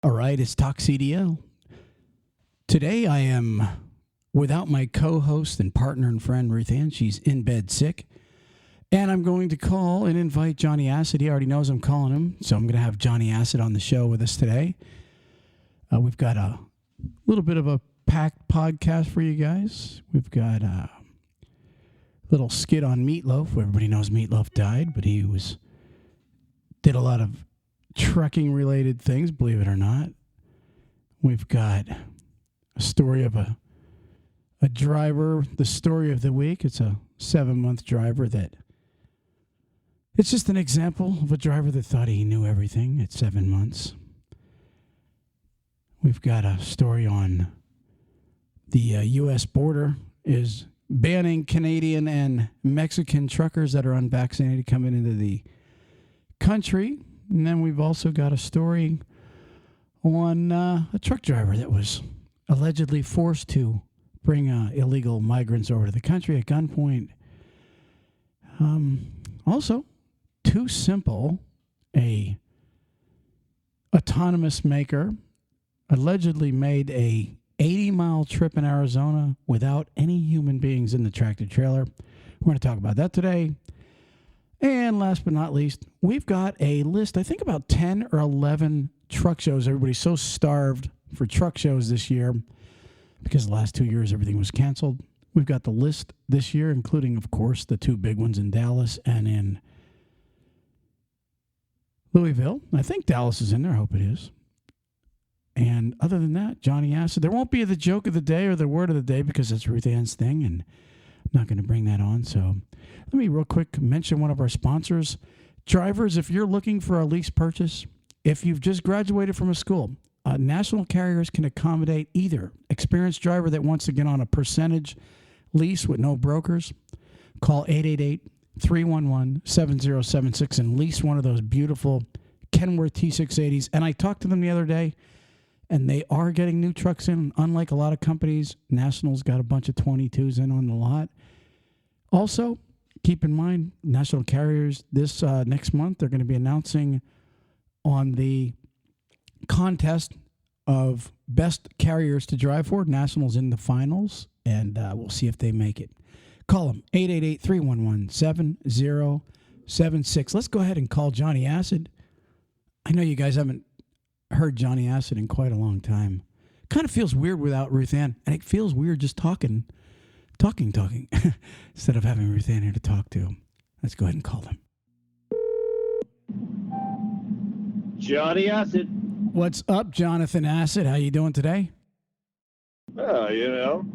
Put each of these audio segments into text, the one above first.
All right, it's Talk CDL. Today I am without my co-host and partner and friend Ruth Ann. She's in bed sick. And I'm going to call and invite Johnny Acid. He already knows I'm calling him, so I'm going to have Johnny Acid on the show with us today. We've got a little bit of a packed podcast for you guys. We've got a little skit on Meatloaf. Everybody knows Meatloaf died, but he did a lot of trucking-related things, believe it or not. We've got a story of a driver, the story of the week. It's a 7-month driver it's just an example of a driver that thought he knew everything at 7 months. We've got a story on the U.S. border is banning Canadian and Mexican truckers that are unvaccinated coming into the country. And then we've also got a story on a truck driver that was allegedly forced to bring illegal migrants over to the country at gunpoint. Also, Too Simple, a autonomous maker, allegedly made a 80-mile trip in Arizona without any human beings in the tractor trailer. We're going to talk about that today. And last but not least, we've got a list, I think about 10 or 11 truck shows. Everybody's so starved for truck shows this year because the last 2 years everything was canceled. We've got the list this year, including, of course, the two big ones in Dallas and in Louisville. I think Dallas is in there. I hope it is. And other than that, Johnny Acid. There won't be the joke of the day or the word of the day because that's Ruth Ann's thing, and I'm not going to bring that on. So let me real quick mention one of our sponsors. Drivers, if you're looking for a lease purchase, if you've just graduated from a school, national carriers can accommodate either experienced driver that wants to get on a percentage lease with no brokers. Call 888-311-7076 and lease one of those beautiful Kenworth T680s. And I talked to them the other day, and they are getting new trucks in. Unlike a lot of companies, National's got a bunch of 22s in on the lot. Also, keep in mind, national carriers this next month, they're going to be announcing on the contest of best carriers to drive for. National's in the finals, and we'll see if they make it. Call them, 888-311-7076. Let's go ahead and call Johnny Acid. I know you guys haven't heard Johnny Acid in quite a long time. Kind of feels weird without Ruth Ann, and it feels weird just talking, instead of having Ruth Ann here to talk to. Let's go ahead and call them. Johnny Acid. What's up, Jonathan Acid? How you doing today? Doing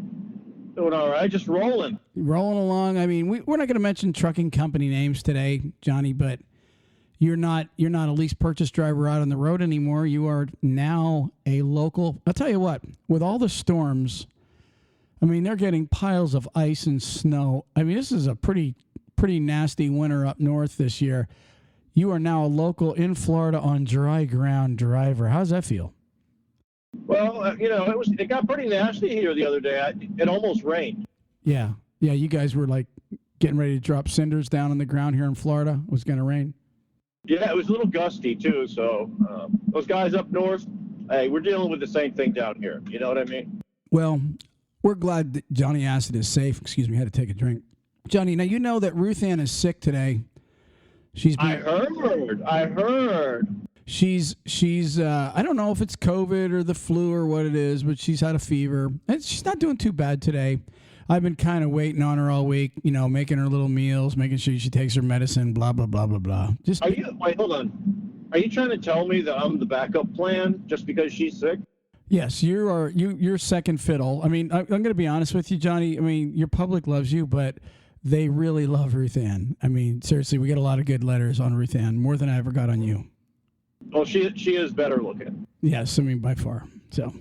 all right, just rolling. Rolling along. I mean, we're not going to mention trucking company names today, Johnny, but you're not a lease purchase driver out on the road anymore. You are now a local. I'll tell you what, with all the storms, I mean, they're getting piles of ice and snow. I mean, this is a pretty nasty winter up north this year. You are now a local in Florida on dry ground driver. How's that feel? Well, it got pretty nasty here the other day. It almost rained. Yeah. You guys were like getting ready to drop cinders down on the ground here in Florida. It was going to rain. Yeah, it was a little gusty too. So those guys up north, hey, we're dealing with the same thing down here. You know what I mean? Well, we're glad that Johnny Acid is safe. Excuse me, I had to take a drink. Johnny, now you know that Ruth Ann is sick today. I heard. She's I don't know if it's COVID or the flu or what it is, but she's had a fever. And she's not doing too bad today. I've been kind of waiting on her all week, making her little meals, making sure she takes her medicine, blah, blah, blah, blah, blah. Wait, hold on. Are you trying to tell me that I'm the backup plan just because she's sick? Yes, you're second fiddle. I mean, I'm going to be honest with you, Johnny. I mean, your public loves you, but they really love Ruth Ann. I mean, seriously, we get a lot of good letters on Ruth Ann, more than I ever got on you. Well, she is better looking. Yes, I mean, by far. So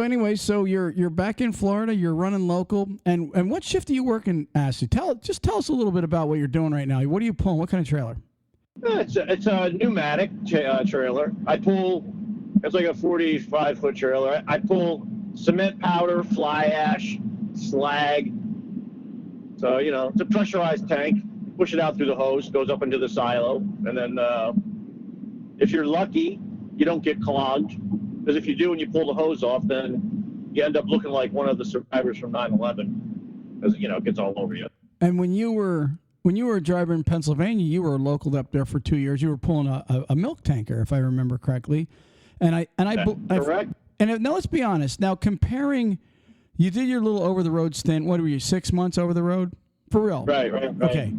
anyway, so you're back in Florida. You're running local, and what shift are you working, Acid? Tell us a little bit about what you're doing right now. What are you pulling? What kind of trailer? It's a pneumatic trailer. It's like a 45-foot trailer. I pull cement powder, fly ash, slag. So it's a pressurized tank. Push it out through the hose, goes up into the silo, and then if you're lucky, you don't get clogged. Because if you do and you pull the hose off, then you end up looking like one of the survivors from 9/11, because it gets all over you. And when you were a driver in Pennsylvania, you were local up there for 2 years. You were pulling a milk tanker, if I remember correctly. Correct. Now let's be honest. Now comparing, you did your little over the road stint. What were you, 6 months over the road? For real? Right. Okay.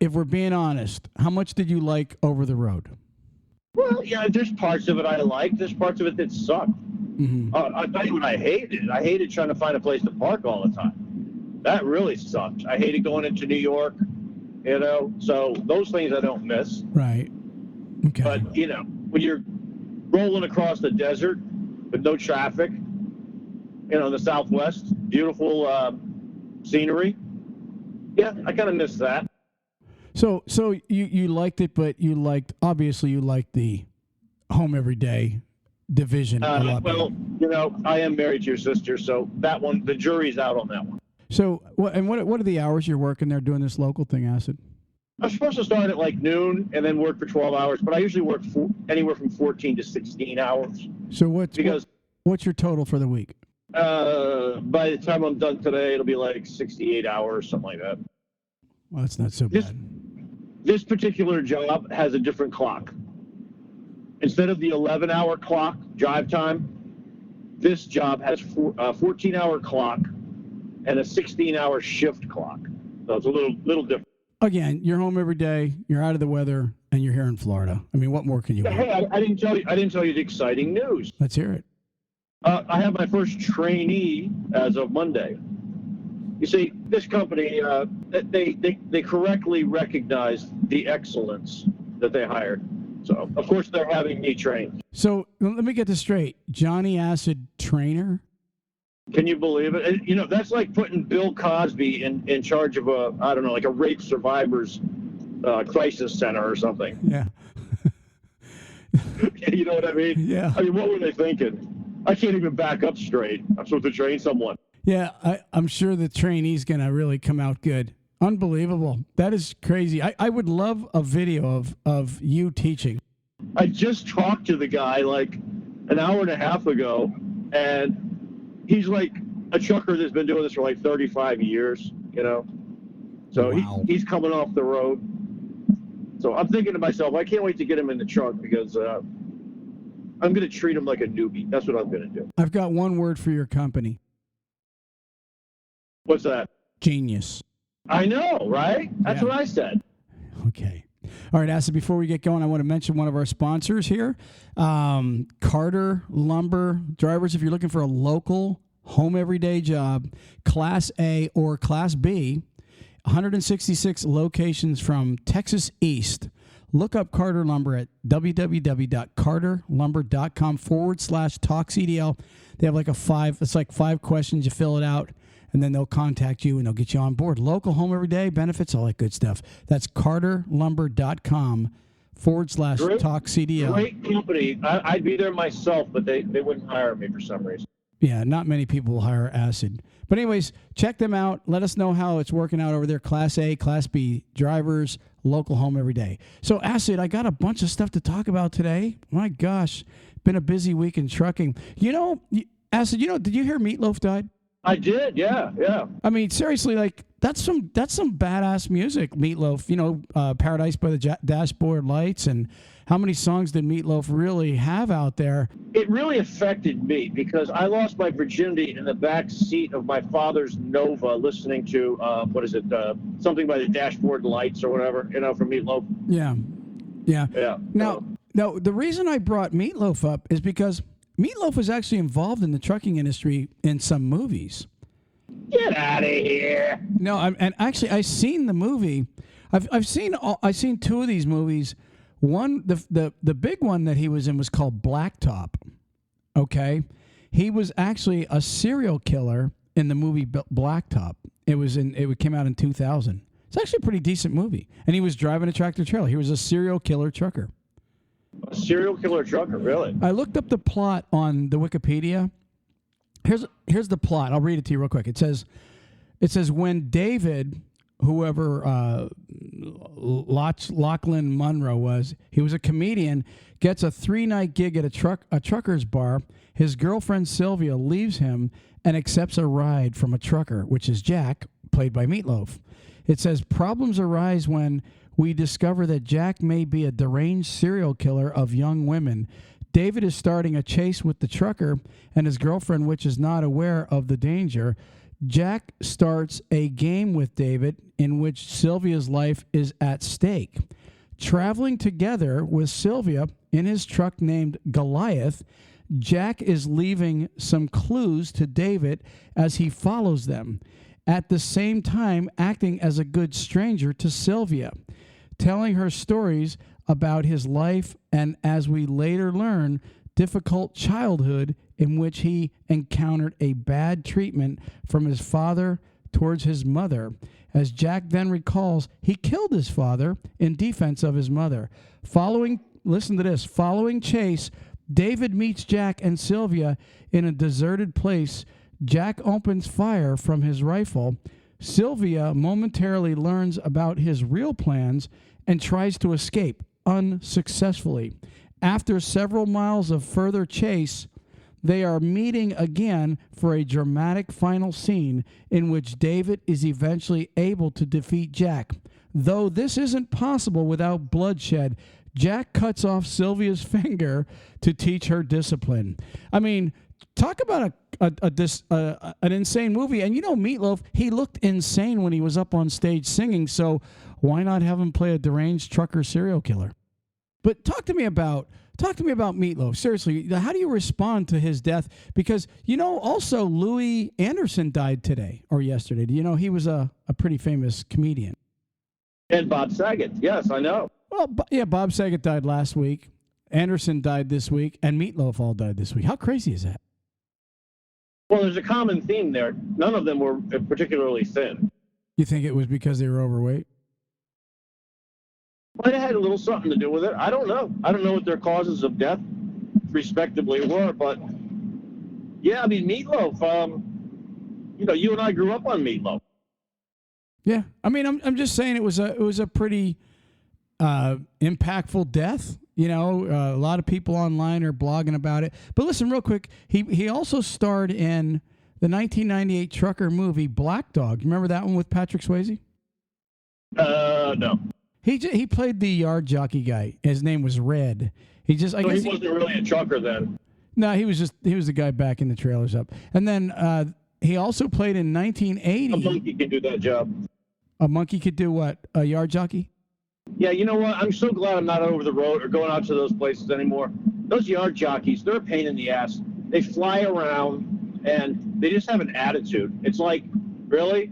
If we're being honest, how much did you like over the road? Well, yeah, there's parts of it I liked. There's parts of it that sucked. Mm-hmm. I'll tell you what I hated. I hated trying to find a place to park all the time. That really sucked. I hated going into New York, So those things I don't miss. Right. Okay. But, when you're rolling across the desert with no traffic, in the Southwest, beautiful scenery. Yeah, I kind of miss that. So you liked it, but obviously you liked the home every day division a lot better. Well, I am married to your sister, so that one, the jury's out on that one. So what are the hours you're working there doing this local thing, Acid? I'm supposed to start at like noon and then work for 12 hours, but I usually work anywhere from 14 to 16 hours. So what's your total for the week? By the time I'm done today, it'll be like 68 hours, something like that. Well, that's not so bad. This particular job has a different clock. Instead of the 11-hour clock drive time, this job has a 14-hour clock and a 16-hour shift clock. So it's a little different. Again, you're home every day, you're out of the weather, and you're here in Florida. I mean, what more can you want? Hey, I didn't tell you the exciting news. Let's hear it. I have my first trainee as of Monday. You see, this company, they correctly recognized the excellence that they hired. So, of course, they're having me trained. So, let me get this straight. Johnny Acid trainer? Can you believe it? That's like putting Bill Cosby in charge of a rape survivors crisis center or something. Yeah. You know what I mean? Yeah. I mean, what were they thinking? I can't even back up straight. I'm supposed to train someone. Yeah, I'm sure the trainee's going to really come out good. Unbelievable. That is crazy. I would love a video of you teaching. I just talked to the guy like an hour and a half ago, and he's like a trucker that's been doing this for like 35 years, So wow. he's coming off the road. So I'm thinking to myself, I can't wait to get him in the truck because I'm going to treat him like a newbie. That's what I'm going to do. I've got one word for your company. What's that? Genius. I know, right? That's what I said. Okay. All right, Acid, before we get going, I want to mention one of our sponsors here. Carter Lumber. Drivers, if you're looking for a local home everyday job, Class A or Class B, 166 locations from Texas East. Look up Carter Lumber at www.carterlumber.com/talkcdl. They have like five questions. You fill it out, and then they'll contact you, and they'll get you on board. Local home every day, benefits, all that good stuff. That's carterlumber.com/talkcdl. Great company. I'd be there myself, but they wouldn't hire me for some reason. Yeah, not many people will hire Acid. But anyways, check them out. Let us know how it's working out over there. Class A, Class B drivers, local home every day. So, Acid, I got a bunch of stuff to talk about today. My gosh, been a busy week in trucking. Acid, did you hear Meatloaf died? I did, yeah. I mean, seriously, like that's some badass music. Meatloaf, Paradise by the Dashboard Lights, and how many songs did Meatloaf really have out there? It really affected me because I lost my virginity in the back seat of my father's Nova listening to, something by the Dashboard Lights or whatever, from Meatloaf. Yeah. Now, the reason I brought Meatloaf up is because Meatloaf was actually involved in the trucking industry in some movies. Get out of here! No, I've seen the movie. I've seen two of these movies. One, the big one that he was in was called Blacktop. Okay, he was actually a serial killer in the movie Blacktop. It came out in 2000. It's actually a pretty decent movie, and he was driving a tractor trailer. He was a serial killer trucker. A serial killer trucker, really? I looked up the plot on the Wikipedia. Here's the plot. I'll read it to you real quick. It says when David, whoever Lachlan Munro was. He was a comedian, gets a 3-night gig at a trucker's bar. His girlfriend Sylvia leaves him and accepts a ride from a trucker, which is Jack, played by Meatloaf. It says, problems arise when we discover that Jack may be a deranged serial killer of young women. David is starting a chase with the trucker and his girlfriend, which is not aware of the danger. Jack starts a game with David in which Sylvia's life is at stake. Traveling together with Sylvia in his truck named Goliath, Jack is leaving some clues to David as he follows them, at the same time acting as a good stranger to Sylvia, telling her stories about his life and, as we later learn, difficult childhood in which he encountered a bad treatment from his father towards his mother. As Jack then recalls, he killed his father in defense of his mother. Following chase, David meets Jack and Sylvia in a deserted place. Jack opens fire from his rifle. Sylvia momentarily learns about his real plans and tries to escape unsuccessfully. After several miles of further chase, they are meeting again for a dramatic final scene in which David is eventually able to defeat Jack. Though this isn't possible without bloodshed, Jack cuts off Sylvia's finger to teach her discipline. I mean, talk about an insane movie. And you know, Meatloaf, he looked insane when he was up on stage singing, so why not have him play a deranged trucker serial killer? But talk to me about Meatloaf. Seriously, how do you respond to his death? Because, you know, also Louis Anderson died today or yesterday. Do you know he was a pretty famous comedian? And Bob Saget. Yes, I know. Well, yeah, Bob Saget died last week. Anderson died this week, and Meatloaf all died this week. How crazy is that? Well, there's a common theme there. None of them were particularly thin. You think it was because they were overweight? Might have had a little something to do with it. I don't know. I don't know what their causes of death, respectively, were. But yeah, I mean, Meatloaf. You know, you and I grew up on Meatloaf. Yeah, I mean, I'm just saying it was a pretty impactful death. You know, a lot of people online are blogging about it. But listen, real quick, he also starred in the 1998 trucker movie Black Dog. Remember that one with Patrick Swayze? No. He played the yard jockey guy. His name was Red. He guess he wasn't really a trucker then. No, he was the guy backing the trailers up. And then he also played in 1980. A monkey can do that job. A monkey could do what? A yard jockey? Yeah, you know what? I'm so glad I'm not over the road or going out to those places anymore. Those yard jockeys, they're a pain in the ass. They fly around and they just have an attitude. It's like, really?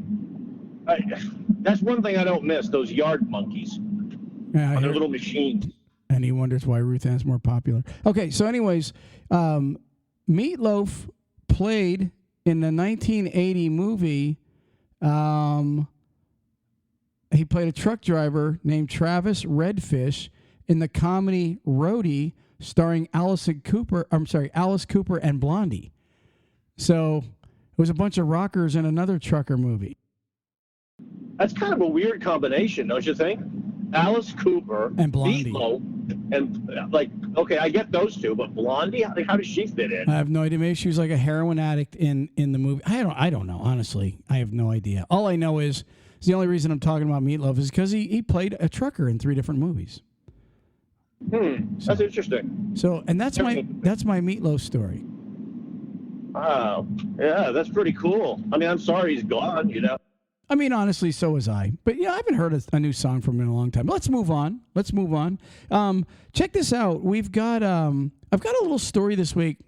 That's one thing I don't miss, those yard monkeys on their little machines. And he wonders why Ruth Ann's more popular. Okay, so anyways, Meatloaf played in the 1980 movie. He played a truck driver named Travis Redfish in the comedy Roadie, starring Alice Cooper and Blondie. So it was a bunch of rockers in another trucker movie. That's kind of a weird combination, don't you think? Alice Cooper and Blondie. Meatloaf, and okay, I get those two, but Blondie, how does she fit in? I have no idea. Maybe she was like a heroin addict in the movie. I don't know. Honestly, I have no idea. All I know is the only reason I'm talking about Meatloaf is because he played a trucker in 3 different movies. That's interesting. So, and that's my Meatloaf story. Wow. Yeah, that's pretty cool. I mean, I'm sorry he's gone, you know. I mean, honestly, so was I. But yeah, I haven't heard a new song from him in a long time. Let's move on. Check this out. I've got a little story this week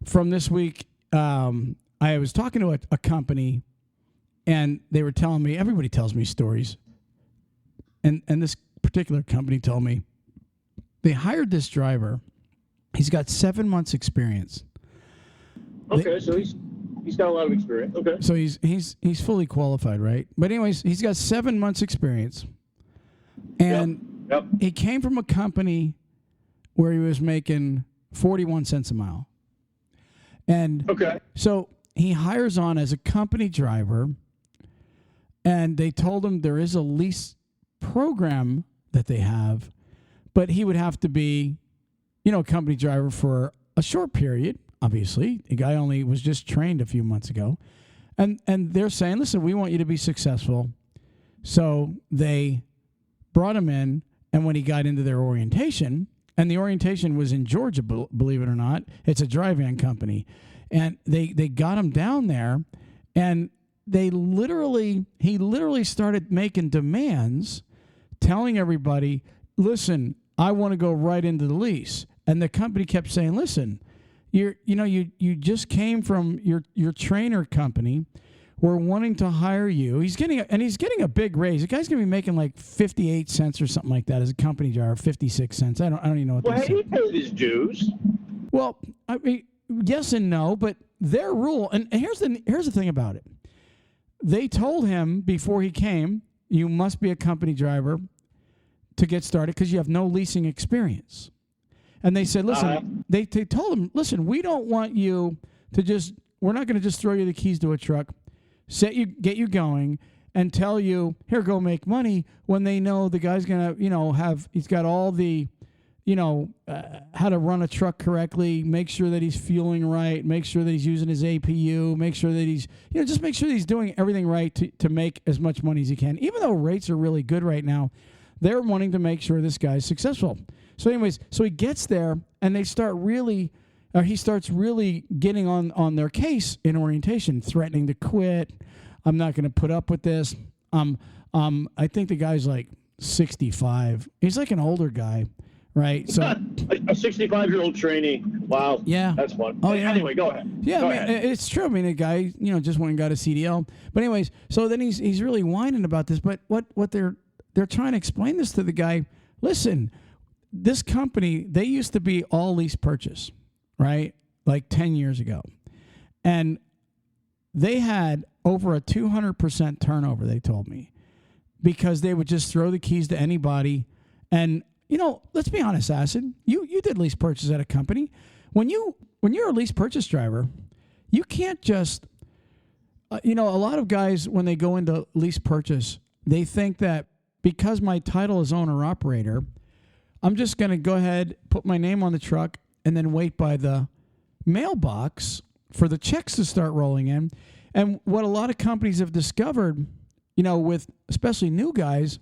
from this week. I was talking to a company, and they were telling me, everybody tells me stories. And this particular company told me they hired this driver. He's got 7 months experience. Okay, so he's got a lot of experience. Okay. So he's fully qualified, right? But anyways, he's got 7 months experience. And Yep. he came from a company where he was making 41 cents a mile. And okay. So he hires on as a company driver, and they told him there is a lease program that they have, but he would have to be, a company driver for a short period. Obviously, the guy only was just trained a few months ago, and they're saying, listen, we want you to be successful. So they brought him in, and when he got into their orientation, and the orientation was in Georgia, believe it or not, it's a dry van company, and they got him down there, and he literally started making demands, telling everybody, listen, I want to go right into the lease. And the company kept saying, listen, you just came from your trainer company. We're wanting to hire you. He's getting a big raise. The guy's going to be making like 58 cents or something like that as a company driver, 56 cents. I don't even know what that is. Well, he paid his dues. Well, I mean, yes and no, but their rule, and here's the thing about it. They told him before he came, you must be a company driver to get started because you have no leasing experience. And they said, listen, they told him, listen, we don't want you to we're not going to just throw you the keys to a truck, get you going, and tell you, here, go make money, when they know the guy's going to, he's got all the, how to run a truck correctly, make sure that he's fueling right, make sure that he's using his APU, make sure that he's, just make sure that he's doing everything right to make as much money as he can. Even though rates are really good right now, they're wanting to make sure this guy's successful. So anyways, he gets there, and he starts really getting on their case in orientation, threatening to quit. I'm not going to put up with this. I think the guy's like 65. He's like an older guy, right? So a 65-year-old trainee. Wow. Yeah. That's fun. Oh, yeah. Anyway, go ahead. Yeah, go ahead. It's true. I mean, the guy, just went and got a CDL. But anyways, so then he's really whining about this. But what they're trying to explain this to the guy. Listen, this company, they used to be all lease purchase, right? Like 10 years ago. And they had over a 200% turnover, they told me, because they would just throw the keys to anybody. And, let's be honest, Acid, you did lease purchase at a company. When you're a lease purchase driver, you can't just, a lot of guys, when they go into lease purchase, they think that because my title is owner-operator, I'm just going to go ahead, put my name on the truck, and then wait by the mailbox for the checks to start rolling in. And what a lot of companies have discovered, with especially new guys,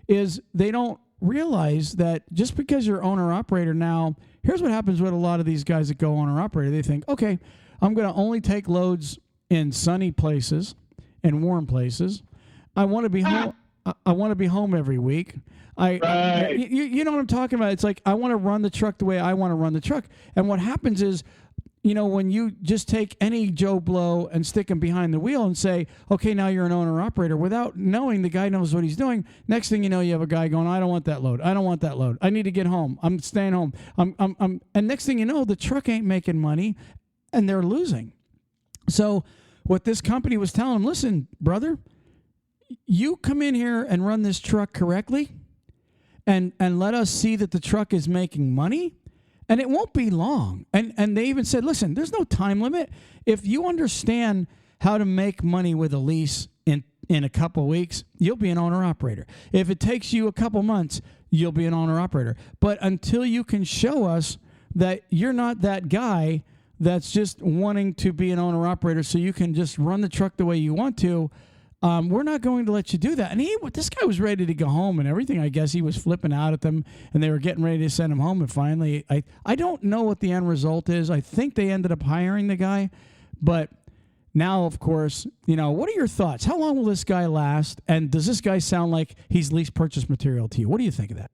is they don't realize that just because you're owner-operator now, here's what happens with a lot of these guys that go owner-operator. They think, okay, I'm going to only take loads in sunny places and warm places. I want to be home. I want to be home every week. You know what I'm talking about? It's like, I want to run the truck the way I want to run the truck. And what happens is, when you just take any Joe Blow and stick him behind the wheel and say, okay, now you're an owner-operator, without knowing the guy knows what he's doing, next thing you know, you have a guy going, I don't want that load. I don't want that load. I need to get home. I'm staying home. And next thing you know, the truck ain't making money, and they're losing. So what this company was telling him, listen, brother, you come in here and run this truck correctly and let us see that the truck is making money, and it won't be long. And they even said, listen, there's no time limit. If you understand how to make money with a lease in a couple weeks, you'll be an owner-operator. If it takes you a couple months, you'll be an owner-operator. But until you can show us that you're not that guy that's just wanting to be an owner-operator so you can just run the truck the way you want to, we're not going to let you do that. And this guy was ready to go home and everything. I guess he was flipping out at them, and they were getting ready to send him home. And finally, I don't know what the end result is. I think they ended up hiring the guy. But now, of course, what are your thoughts? How long will this guy last? And does this guy sound like he's lease purchase material to you? What do you think of that?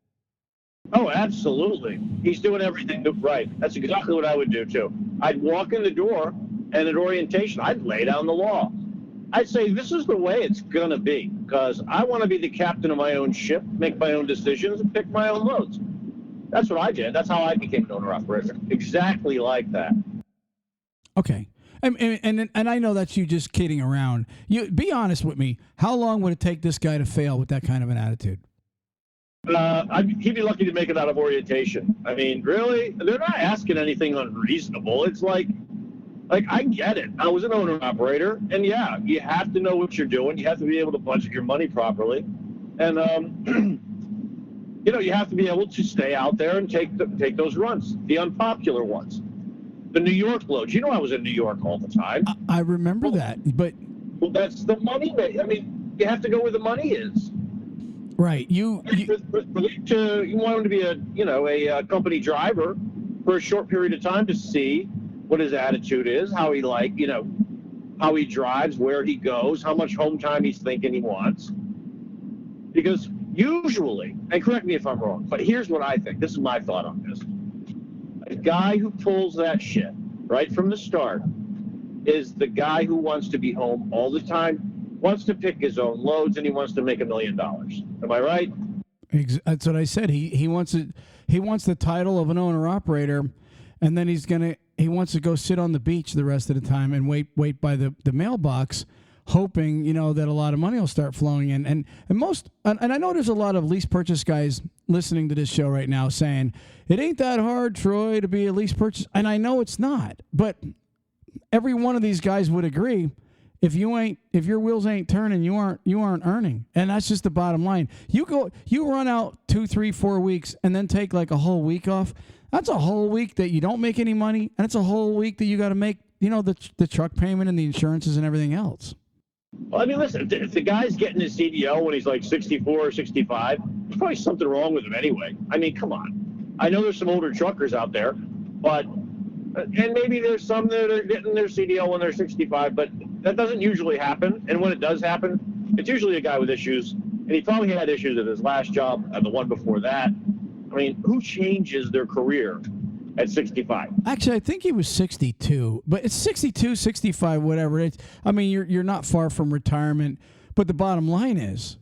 Oh, absolutely. He's doing everything right. That's exactly what I would do, too. I'd walk in the door, and at orientation, I'd lay down the law. I'd say this is the way it's going to be, because I want to be the captain of my own ship, make my own decisions, and pick my own loads. That's what I did. That's how I became an owner-operator. Exactly like that. Okay. And I know that's you just kidding around. You be honest with me. How long would it take this guy to fail with that kind of an attitude? He'd be lucky to make it out of orientation. I mean, really? They're not asking anything unreasonable. It's like I get it. I was an owner-operator, and yeah, you have to know what you're doing. You have to be able to budget your money properly. And you have to be able to stay out there and take those runs, the unpopular ones, the New York loads. I was in New York all the time. I remember that, but that's the money. I mean, you have to go where the money is. Right. You want him to be a company driver for a short period of time to see what his attitude is, how he how he drives, where he goes, how much home time he's thinking he wants. Because usually, and correct me if I'm wrong, but here's what I think. This is my thought on this. A guy who pulls that shit right from the start is the guy who wants to be home all the time, wants to pick his own loads, and he wants to make $1 million. Am I right? That's what I said. He wants it. He wants the title of an owner operator, and then he wants to go sit on the beach the rest of the time and wait by the mailbox, hoping that a lot of money will start flowing in. And I know there's a lot of lease purchase guys listening to this show right now saying it ain't that hard, Troy, to be a lease purchase. And I know it's not, but every one of these guys would agree. If your wheels ain't turning, you aren't earning. And that's just the bottom line. You run out 2, 3, 4 weeks and then take like a whole week off. That's a whole week that you don't make any money. And it's a whole week that you got to make, the truck payment and the insurances and everything else. Well, I mean, listen, if the guy's getting his CDL when he's like 64 or 65, there's probably something wrong with him anyway. I mean, come on. I know there's some older truckers out there, and maybe there's some that are getting their CDL when they're 65, but that doesn't usually happen. And when it does happen, it's usually a guy with issues, and he probably had issues at his last job and the one before that. I mean, who changes their career at 65? Actually, I think he was 62, but it's 62, 65, whatever. You're not far from retirement, but the bottom line is,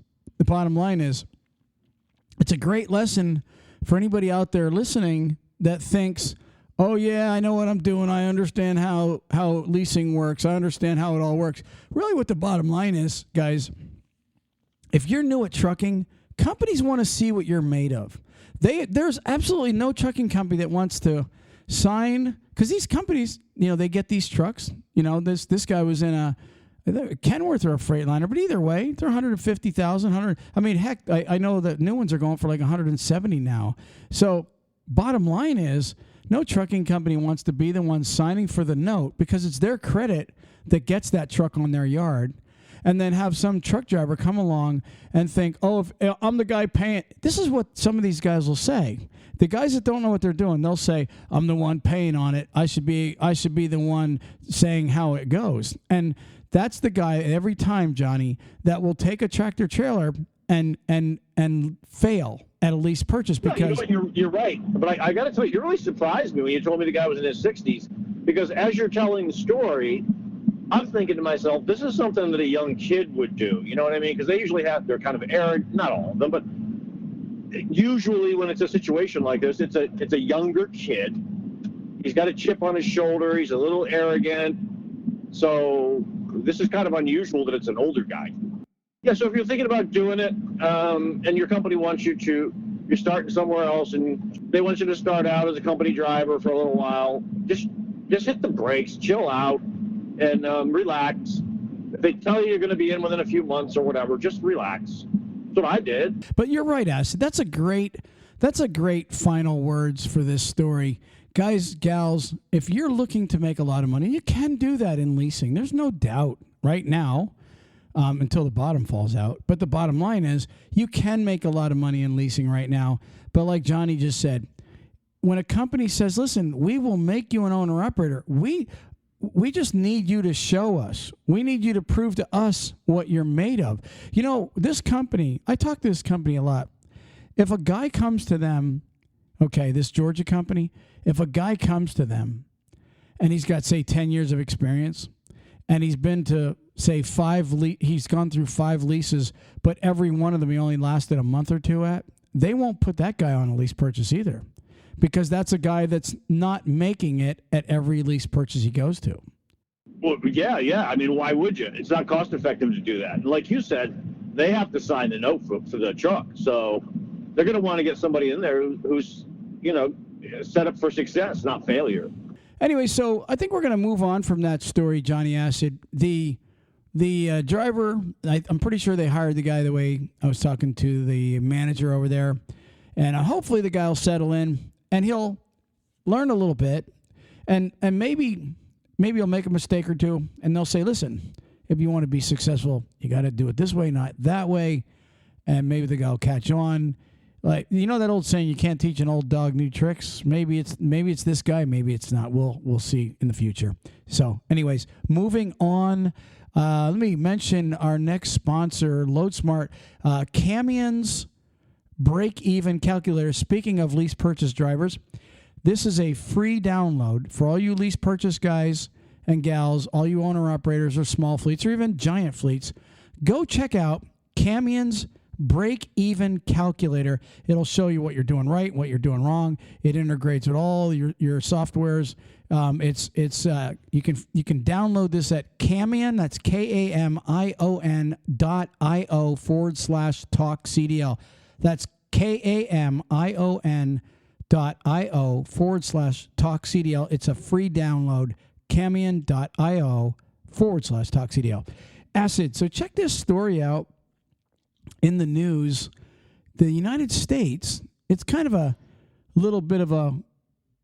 it's a great lesson for anybody out there listening that thinks, oh, yeah, I know what I'm doing. I understand how leasing works. I understand how it all works. Really what the bottom line is, guys, if you're new at trucking, companies want to see what you're made of. There's absolutely no trucking company that wants to sign, because these companies, they get these trucks. This guy was in a Kenworth or a Freightliner, but either way, they're $150,000. I mean, heck, I know that new ones are going for like $170 now. So bottom line is, no trucking company wants to be the one signing for the note, because it's their credit that gets that truck on their yard, and then have some truck driver come along and think, oh, if I'm the guy paying. This is what some of these guys will say. The guys that don't know what they're doing, they'll say, I'm the one paying on it. I should be the one saying how it goes. And that's the guy every time, Johnny, that will take a tractor trailer and fail at a lease purchase, because you're right. But I got to tell you, you really surprised me when you told me the guy was in his 60s, because as you're telling the story, I'm thinking to myself, this is something that a young kid would do. You know what I mean? Because they usually they're kind of arrogant, not all of them, but usually when it's a situation like this, it's a younger kid. He's got a chip on his shoulder. He's a little arrogant. So this is kind of unusual that it's an older guy. Yeah, so if you're thinking about doing it, and your company wants you to, you're starting somewhere else, and they want you to start out as a company driver for a little while, just hit the brakes, chill out, and relax. If they tell you you're going to be in within a few months or whatever, just relax. That's what I did. But you're right, Acid. That's a great final words for this story. Guys, gals, if you're looking to make a lot of money, you can do that in leasing. There's no doubt right now. Until the bottom falls out. But the bottom line is, you can make a lot of money in leasing right now. But like Johnny just said, when a company says, listen, we will make you an owner-operator, we just need you to show us. We need you to prove to us what you're made of. This company, I talk to this company a lot. If a guy comes to them, this Georgia company, if a guy comes to them and he's got, say, 10 years of experience, and he's been to, say, he's gone through 5 leases, but every one of them he only lasted a month or two at, they won't put that guy on a lease purchase either, because that's a guy that's not making it at every lease purchase he goes to. Well, yeah. I mean, why would you? It's not cost effective to do that. Like you said, they have to sign the note for the truck. So they're going to want to get somebody in there who's, set up for success, not failure. Anyway, so I think we're going to move on from that story, Johnny Acid. The the driver, I'm pretty sure they hired the guy the way I was talking to the manager over there. And hopefully the guy will settle in and he'll learn a little bit. And maybe he'll make a mistake or two. And they'll say, listen, if you want to be successful, you got to do it this way, not that way. And maybe the guy will catch on. Like, you know that old saying, you can't teach an old dog new tricks? Maybe it's this guy, maybe it's not. We'll see in the future. So anyways, moving on. Let me mention our next sponsor, LoadSmart. Camion's break-even calculator. Speaking of lease purchase drivers, this is a free download for all you lease purchase guys and gals, all you owner-operators or small fleets or even giant fleets. Go check out Camion's break-even calculator. It'll show you what you're doing right, what you're doing wrong. It integrates with all your softwares. You can download this at Camion. That's KAMION.io/talk-CDL. That's KAMION.io/talk-CDL. It's a free download. Camion.io/talk-CDL. Acid. So check this story out. In the news, the United States, it's kind of a little bit of a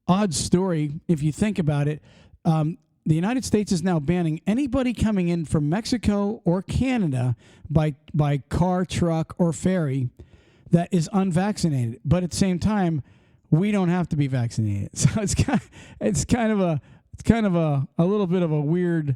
odd story if you think about it. The United States is now banning anybody coming in from Mexico or Canada by car, truck, or ferry that is unvaccinated. But at the same time, we don't have to be vaccinated. So it's kind of a little bit of a weird.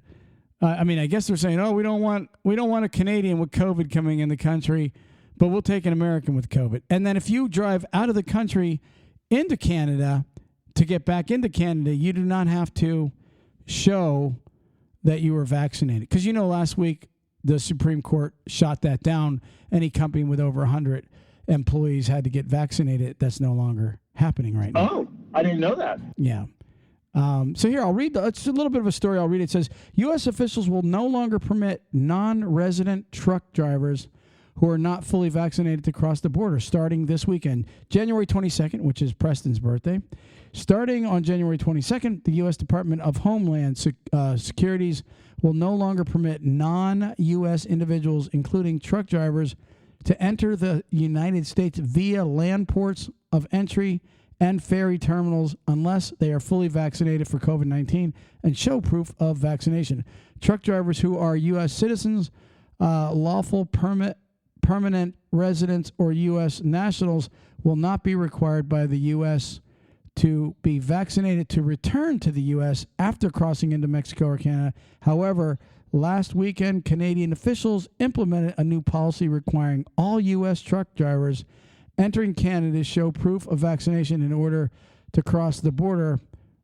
I mean, I guess they're saying, oh, we don't want a Canadian with COVID coming in the country, but we'll take an American with COVID. And then if you drive out of the country into Canada to get back into Canada, you do not have to show that you were vaccinated. Because, last week the Supreme Court shot that down. Any company with over 100 employees had to get vaccinated. That's no longer happening right now. Oh, I didn't know that. Yeah. So here, I'll read. It's a little bit of a story. I'll read it. It says, U.S. officials will no longer permit non-resident truck drivers who are not fully vaccinated to cross the border starting this weekend, January 22nd, which is Preston's birthday. Starting on January 22nd, the U.S. Department of Homeland Securities will no longer permit non-U.S. individuals, including truck drivers, to enter the United States via land ports of entry and ferry terminals unless they are fully vaccinated for COVID-19 and show proof of vaccination. Truck drivers who are U.S. citizens, lawful permanent residents, or U.S. nationals will not be required by the U.S. to be vaccinated to return to the U.S. after crossing into Mexico or Canada. However, last weekend, Canadian officials implemented a new policy requiring all U.S. truck drivers entering Canada show proof of vaccination in order to cross the border.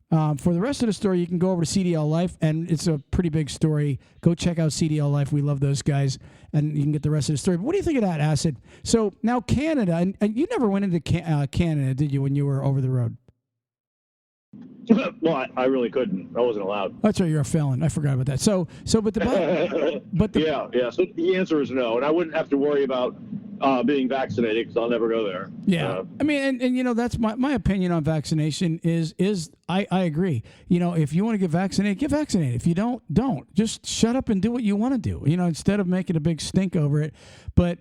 For the rest of the story, you can go over to CDL Life, and it's a pretty big story. Go check out CDL Life. We love those guys, and you can get the rest of the story. But what do you think of that, Acid? So now Canada, and you never went into Canada, did you, when you were over the road? Well, I really couldn't. I wasn't allowed. That's right. You're a felon. I forgot about that. So, but the yeah. So the answer is no, and I wouldn't have to worry about being vaccinated because I'll never go there. Yeah, I mean, and that's my opinion on vaccination is I agree. If you want to get vaccinated, get vaccinated. If you don't. Just shut up and do what you want to do. Instead of making a big stink over it. But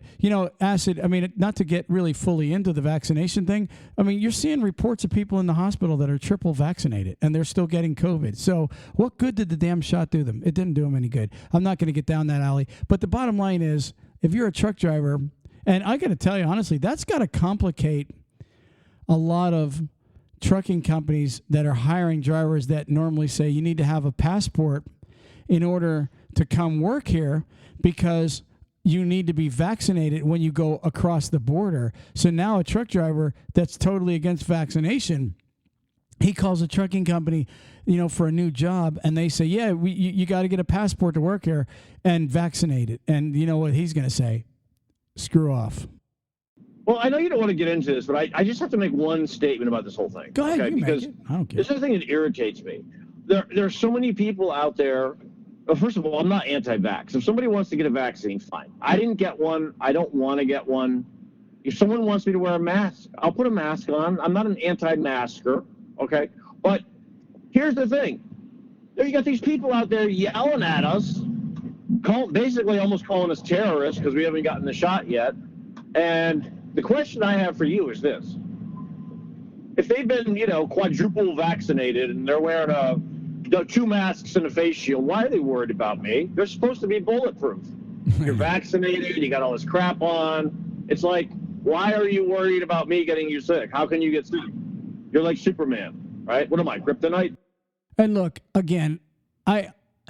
Acid. I mean, not to get really fully into the vaccination thing. I mean, you're seeing reports of people in the hospital that are triple vaccinated and they're still getting COVID. So what good did the damn shot do them? It didn't do them any good. I'm not going to get down that alley. But the bottom line is, if you're a truck driver. And I got to tell you, honestly, that's got to complicate a lot of trucking companies that are hiring drivers that normally say you need to have a passport in order to come work here because you need to be vaccinated when you go across the border. So now a truck driver that's totally against vaccination, he calls a trucking company, for a new job, and they say, yeah, you got to get a passport to work here and vaccinated. And you know what he's going to say? Screw off. Well, I know you don't want to get into this, but I just have to make one statement about this whole thing. Go ahead, okay? Because I don't care. This is the thing that irritates me. There are so many people out there. Well, first of all, I'm not anti-vax. If somebody wants to get a vaccine, fine. I didn't get one. I don't want to get one. If someone wants me to wear a mask, I'll put a mask on. I'm not an anti-masker, okay? But here's the thing. You got these people out there yelling at us basically almost calling us terrorists because we haven't gotten the shot yet. And the question I have for you is this. If they've been, quadruple vaccinated and they're wearing 2 masks and a face shield, why are they worried about me? They're supposed to be bulletproof. You're vaccinated, you got all this crap on. It's like, why are you worried about me getting you sick? How can you get sick? You're like Superman, right? What am I, kryptonite? And look, again,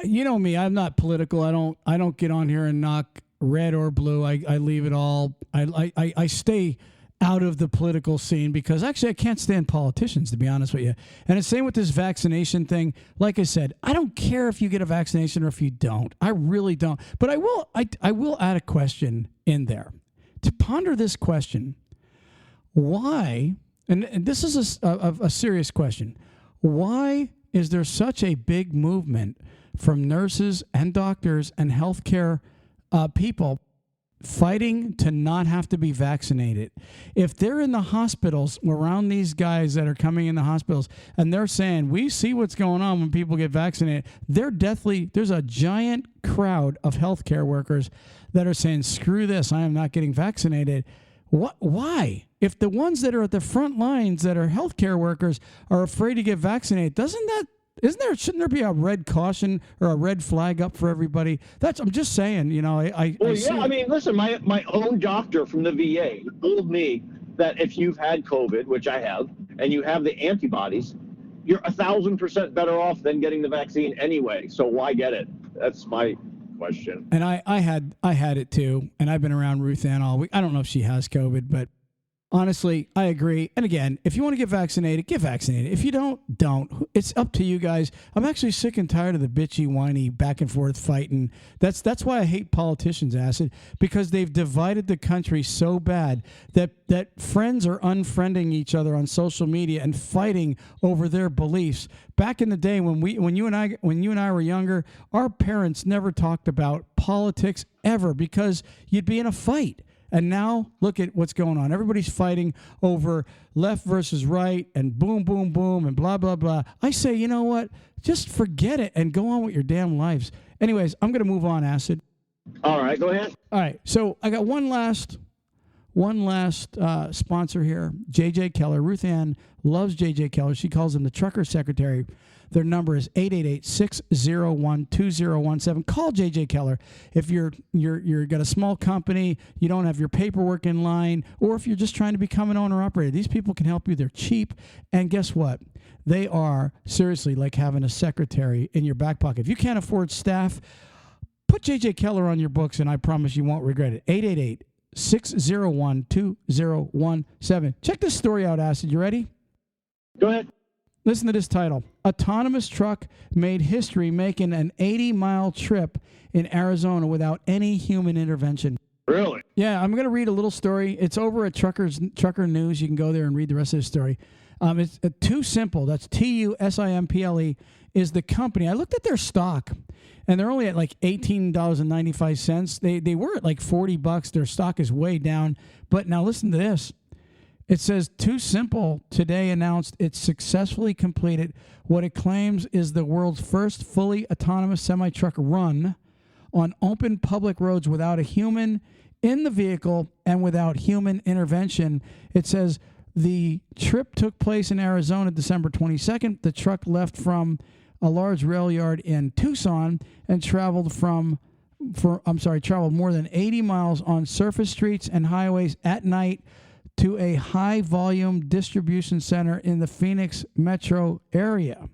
you know me, I'm not political. I don't get on here and knock red or blue. I leave it all. I stay out of the political scene because actually I can't stand politicians, to be honest with you. And it's same with this vaccination thing. Like I said, I don't care if you get a vaccination or if you don't. I really don't. But I will add a question in there to ponder this question. Why, and this is a serious question, why is there such a big movement from nurses and doctors and healthcare people fighting to not have to be vaccinated? If they're in the hospitals around these guys that are coming in the hospitals and they're saying, we see what's going on when people get vaccinated, there's a giant crowd of healthcare workers that are saying, screw this, I am not getting vaccinated. Why? If the ones that are at the front lines that are healthcare workers are afraid to get vaccinated, shouldn't there be a red caution or a red flag up for everybody? I'm just saying, I mean, listen, my own doctor from the VA told me that if you've had COVID, which I have, and you have the antibodies, you're 1,000% better off than getting the vaccine anyway. So why get it? That's my question. And I had it too, and I've been around Ruth Ann all week. I don't know if she has COVID, but honestly, I agree. And again, if you want to get vaccinated, get vaccinated. If you don't. It's up to you guys. I'm actually sick and tired of the bitchy, whiny, back and forth fighting. That's why I hate politicians, Acid, because they've divided the country so bad that friends are unfriending each other on social media and fighting over their beliefs. Back in the day when you and I were younger, our parents never talked about politics ever because you'd be in a fight. And now look at what's going on. Everybody's fighting over left versus right and boom, boom, boom and blah, blah, blah. I say, you know what? Just forget it and go on with your damn lives. Anyways, I'm going to move on, Acid. All right, go ahead. All right. So I got one last sponsor here, J.J. Keller. Ruth Ann loves J.J. Keller. She calls him the trucker secretary. Their number is 888-601-2017. Call J.J. Keller if you're got a small company, you don't have your paperwork in line, or if you're just trying to become an owner-operator. These people can help you. They're cheap. And guess what? They are seriously like having a secretary in your back pocket. If you can't afford staff, put J.J. Keller on your books, and I promise you won't regret it. 888-601-2017. Check this story out, Acid. You ready? Go ahead. Listen to this title. Autonomous truck made history making an 80-mile trip in Arizona without any human intervention. Really? Yeah, I'm going to read a little story. It's over at Trucker News. You can go there and read the rest of the story. It's Too Simple. That's TUSIMPLE is the company. I looked at their stock, and they're only at like $18.95. They were at like $40. Their stock is way down. But now listen to this. It says, Too Simple today announced it successfully completed what it claims is the world's first fully autonomous semi-truck run on open public roads without a human in the vehicle and without human intervention. It says the trip took place in Arizona December 22nd. The truck left from a large rail yard in Tucson and traveled more than 80 miles on surface streets and highways at night to a high-volume distribution center in the Phoenix metro area.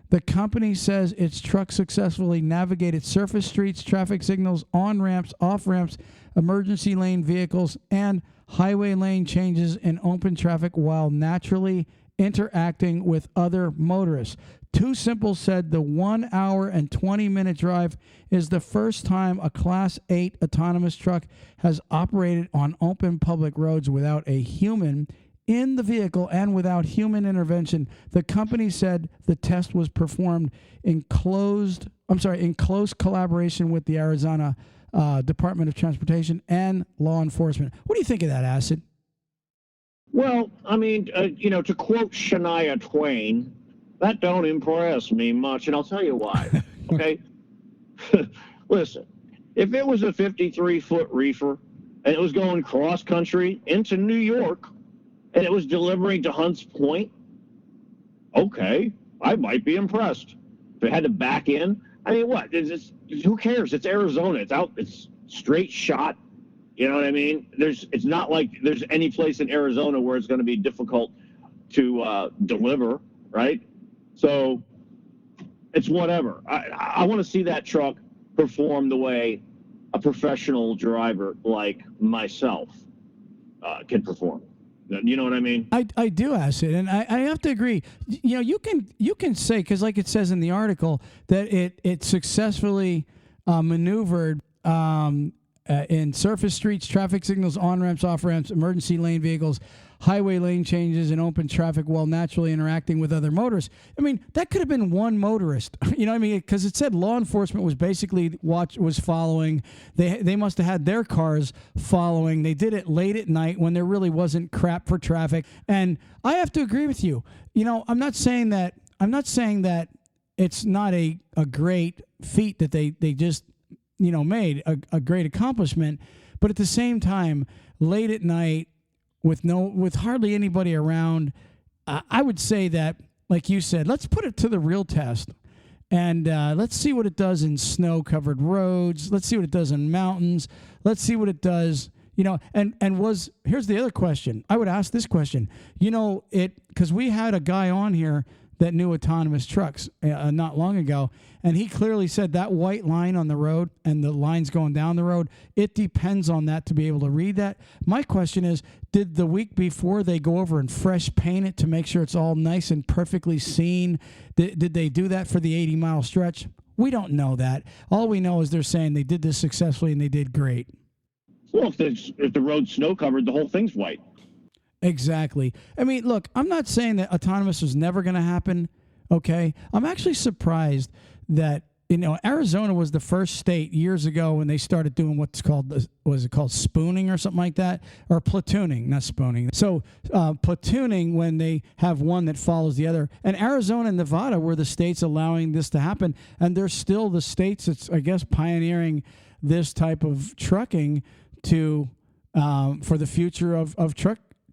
The company says its truck successfully navigated surface streets, traffic signals, on-ramps, off-ramps, emergency lane vehicles, and highway lane changes in open traffic while naturally interacting with other motorists. Too Simple said the 1 hour and 20-minute drive is the first time a Class 8 autonomous truck has operated on open public roads without a human in the vehicle and without human intervention. The company said the test was performed in close collaboration with the Arizona Department of Transportation and law enforcement. What do you think of that, Acid? Well, I mean, to quote Shania Twain, that don't impress me much, and I'll tell you why. Okay? Listen, If it was a 53-foot reefer and it was going cross country into New York and it was delivering to Hunts Point, okay, I might be impressed. If it had to back in, I mean, what? Who cares? It's Arizona. It's out. It's straight shot. You know what I mean? It's not like there's any place in Arizona where it's going to be difficult to deliver, right? So it's whatever. I want to see that truck perform the way a professional driver like myself can perform. You know what I mean? I do, Acid, and I have to agree. You know, you can say, because like it says in the article, that it successfully maneuvered in surface streets, traffic signals, on ramps, off ramps, emergency lane vehicles, highway lane changes, and open traffic while naturally interacting with other motorists. I mean, that could have been one motorist. You know what I mean? Because it said law enforcement was basically was following. They must have had their cars following. They did it late at night when there really wasn't crap for traffic. And I have to agree with you. You know, I'm not saying that it's not a great feat that they just, you know, made a great accomplishment. But at the same time, late at night, with hardly anybody around, I would say that, like you said, let's put it to the real test, and let's see what it does in snow-covered roads. Let's see what it does in mountains. Let's see what it does, you know. And here's the other question. I would ask this question, you know, because we had a guy on here that knew autonomous trucks not long ago, and he clearly said that white line on the road and the lines going down the road, it depends on that to be able to read that. My question is, did the week before they go over and fresh paint it to make sure it's all nice and perfectly seen? Did they do that for the 80-mile stretch? We don't know that. All we know is they're saying they did this successfully and they did great. Well, if the road's snow covered, the whole thing's white. Exactly. I mean, look, I'm not saying that autonomous is never going to happen, okay? I'm actually surprised that, you know, Arizona was the first state years ago when they started doing what's called, was it called spooning or something like that? Or platooning, not spooning. So platooning, when they have one that follows the other. And Arizona and Nevada were the states allowing this to happen. And they're still the states that's, I guess, pioneering this type of trucking to for the future of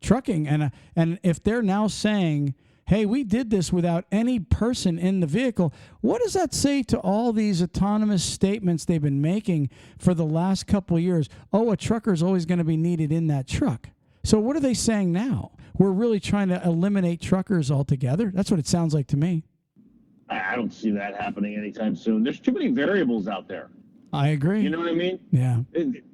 trucking. And if they're now saying, hey, we did this without any person in the vehicle, what does that say to all these autonomous statements they've been making for the last couple of years? Oh, a trucker is always going to be needed in that truck. So what are they saying now? We're really trying to eliminate truckers altogether? That's what it sounds like to me. I don't see that happening anytime soon. There's too many variables out there. I agree. You know what I mean? Yeah.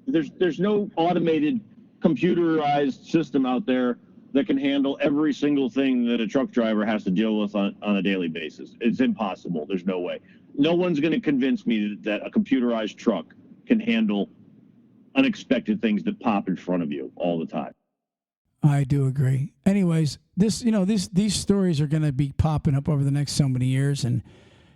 There's no automated computerized system out there that can handle every single thing that a truck driver has to deal with on a daily basis. It's impossible. There's no way. No one's going to convince me that a computerized truck can handle unexpected things that pop in front of you all the time. I do agree. Anyways, these stories are going to be popping up over the next so many years, and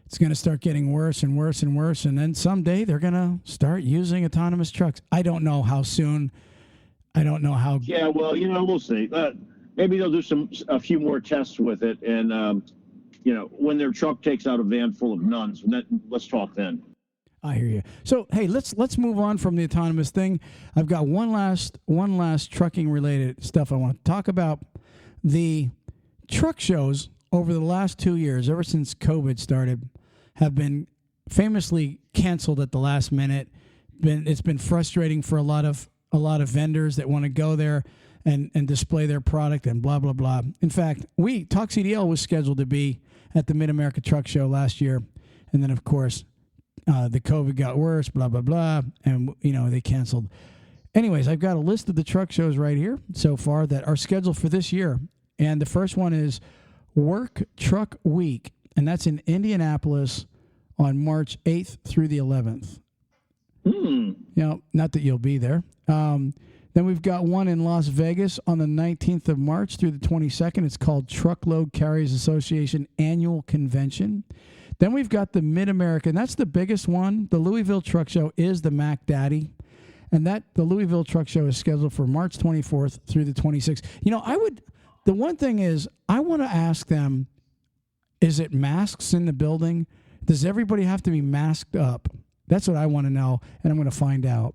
it's going to start getting worse and worse and worse. And then someday they're going to start using autonomous trucks. I don't know how soon. I don't know how. Yeah, well, we'll see. Maybe they'll do a few more tests with it, and when their truck takes out a van full of nuns, let's talk then. I hear you. So hey, let's move on from the autonomous thing. I've got one last trucking related stuff I want to talk about. The truck shows over the last 2 years, ever since COVID started, have been famously canceled at the last minute. It's been frustrating for a lot of vendors that want to go there and display their product and blah, blah, blah. In fact, Talk CDL was scheduled to be at the Mid-America Truck Show last year. And then, of course, the COVID got worse, blah, blah, blah. And, they canceled. Anyways, I've got a list of the truck shows right here so far that are scheduled for this year. And the first one is Work Truck Week. And that's in Indianapolis on March 8th through the 11th. Not that you'll be there. Then we've got one in Las Vegas on the 19th of March through the 22nd. It's called Truckload Carriers Association Annual Convention. Then we've got the Mid-America, and that's the biggest one. The Louisville Truck Show is the Mac Daddy. And the Louisville Truck Show is scheduled for March 24th through the 26th. The one thing is, I want to ask them, is it masks in the building? Does everybody have to be masked up? That's what I want to know, and I'm going to find out.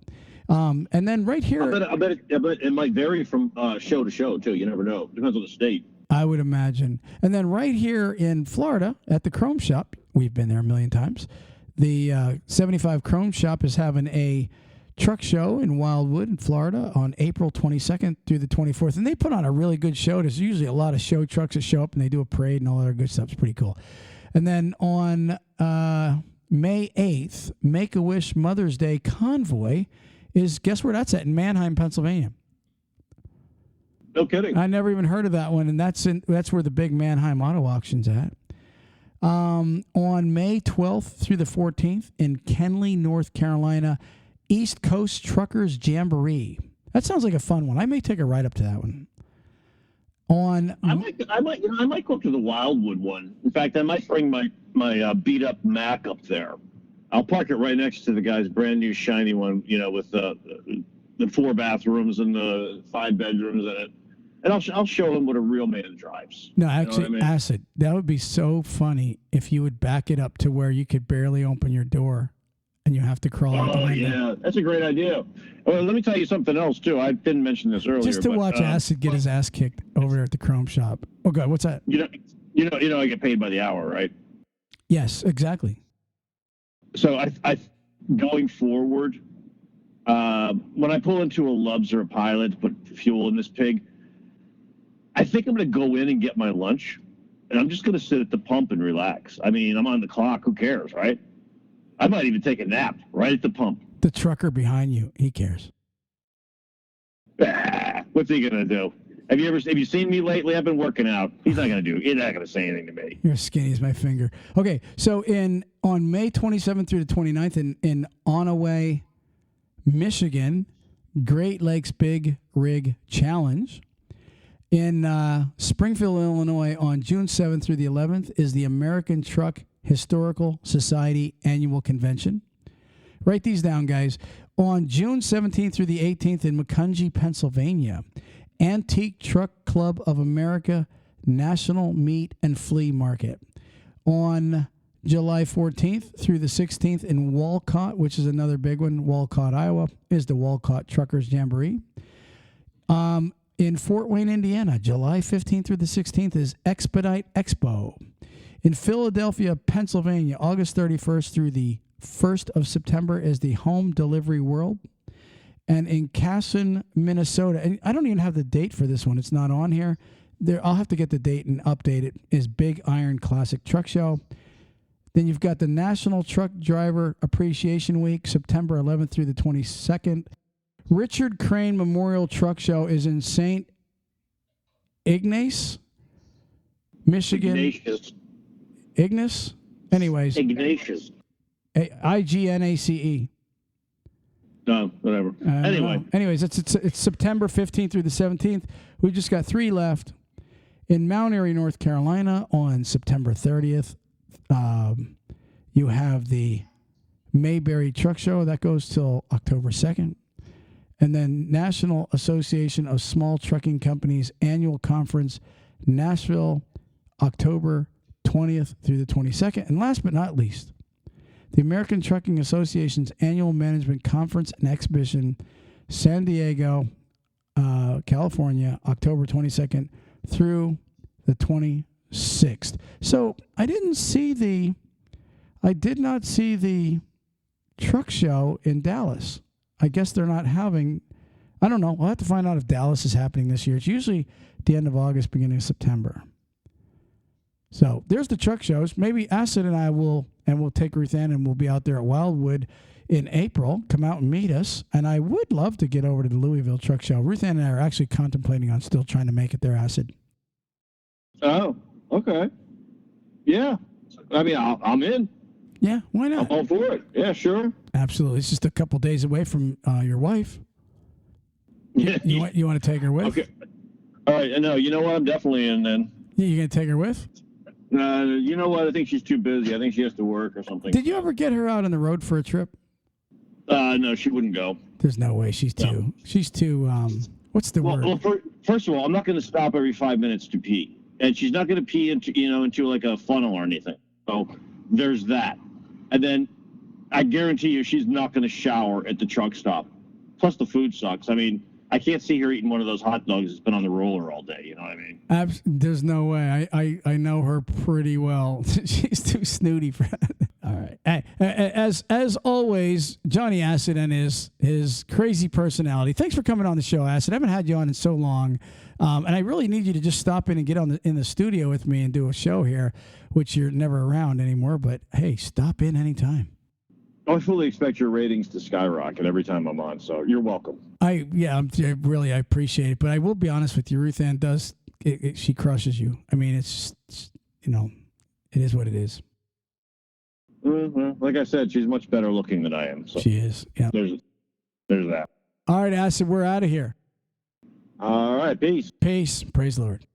And then right here, I bet it might vary from show to show too. You never know. Depends on the state. I would imagine. And then right here in Florida at the Chrome Shop, we've been there a million times. The 75 Chrome Shop is having a truck show in Wildwood in Florida on April 22nd through the 24th. And they put on a really good show. There's usually a lot of show trucks that show up, and they do a parade and all that other good stuff. It's pretty cool. And then on May 8th, Make-A-Wish Mother's Day Convoy is, guess where that's at? In Manheim, Pennsylvania. No kidding. I never even heard of that one, and that's where the big Manheim Auto Auction's at. On May 12th through the 14th in Kenly, North Carolina, East Coast Truckers Jamboree. That sounds like a fun one. I may take a ride up to that one. I might go up to the Wildwood one. In fact, I might bring my beat up Mac up there. I'll park it right next to the guy's brand new shiny one, with the 4 bathrooms and the 5 bedrooms in it. And I'll show him what a real man drives. No, actually, Acid, that would be so funny if you would back it up to where you could barely open your door and you have to crawl out the window. Yeah, that's a great idea. Well, let me tell you something else, too. I didn't mention this earlier. Just to watch Acid get his ass kicked over there at the Chrome Shop. Oh, God, what's that? You know, I get paid by the hour, right? Yes, exactly. So I going forward, when I pull into a Love's or a Pilot to put fuel in this pig, I think I'm going to go in and get my lunch, and I'm just going to sit at the pump and relax. I mean, I'm on the clock. Who cares, right? I might even take a nap right at the pump. The trucker behind you, he cares. What's he going to do? Have you seen me lately? I've been working out. He's not going to say anything to me. You're skinny as my finger. Okay, so on May 27th through the 29th in Onaway, Michigan, Great Lakes Big Rig Challenge. In Springfield, Illinois, on June 7th through the 11th is the American Truck Historical Society Annual Convention. Write these down, guys. On June 17th through the 18th in Macungie, Pennsylvania, Antique Truck Club of America National Meat and Flea Market. On July 14th through the 16th in Walcott, which is another big one, Walcott, Iowa, is the Walcott Truckers Jamboree. In Fort Wayne, Indiana, July 15th through the 16th is Expedite Expo. In Philadelphia, Pennsylvania, August 31st through the 1st of September is the Home Delivery World. And in Casson, Minnesota, and I don't even have the date for this one. It's not on here. I'll have to get the date and update it, is Big Iron Classic Truck Show. Then you've got the National Truck Driver Appreciation Week, September 11th through the 22nd. Richard Crane Memorial Truck Show is in St. Ignace, Michigan. Ignace? Anyways. Ignatius. Ignace. No, whatever. Anyway. Anyways, it's September 15th through the 17th. We've just got 3 left. In Mount Airy, North Carolina, on September 30th, you have the Mayberry Truck Show. That goes till October 2nd. And then National Association of Small Trucking Companies Annual Conference, Nashville, October 20th through the 22nd. And last but not least, the American Trucking Association's Annual Management Conference and Exhibition, San Diego, California, October 22nd through the 26th. So I did not see the truck show in Dallas. I guess they're not having, I don't know. We'll have to find out if Dallas is happening this year. It's usually the end of August, beginning of September. So there's the truck shows. Maybe Acid and I we'll take Ruth Ann and we'll be out there at Wildwood in April. Come out and meet us. And I would love to get over to the Louisville Truck Show. Ruth Ann and I are actually contemplating on still trying to make it there, Acid. Oh, okay. Yeah. I mean, I'm in. Yeah, why not? I'm all for it. Yeah, sure. Absolutely. It's just a couple days away from your wife. Yeah. You want to take her with? Okay. All right. No, you know what? I'm definitely in then. You going to take her with? You know what? I think she's too busy. I think she has to work or something. Did you ever get her out on the road for a trip? No, she wouldn't go. There's no way. She's too, what's the word? Well, first of all, I'm not going to stop every 5 minutes to pee. And she's not going to pee into like a funnel or anything. So there's that. And then I guarantee you she's not going to shower at the truck stop. Plus, the food sucks. I mean, I can't see her eating one of those hot dogs that's been on the roller all day. You know what I mean? There's no way. I know her pretty well. She's too snooty for that. All right. As always, Johnny Acid and his crazy personality. Thanks for coming on the show, Acid. I haven't had you on in so long, and I really need you to just stop in and get in the studio with me and do a show here, which you're never around anymore. But hey, stop in anytime. I fully expect your ratings to skyrocket every time I'm on, so you're welcome. I appreciate it, but I will be honest with you, Ruth Ann she crushes you. I mean, it's it is what it is. Like I said, she's much better looking than I am. So she is. Yeah. There's that. All right, Acid, we're out of here. All right, peace. Peace. Praise the Lord.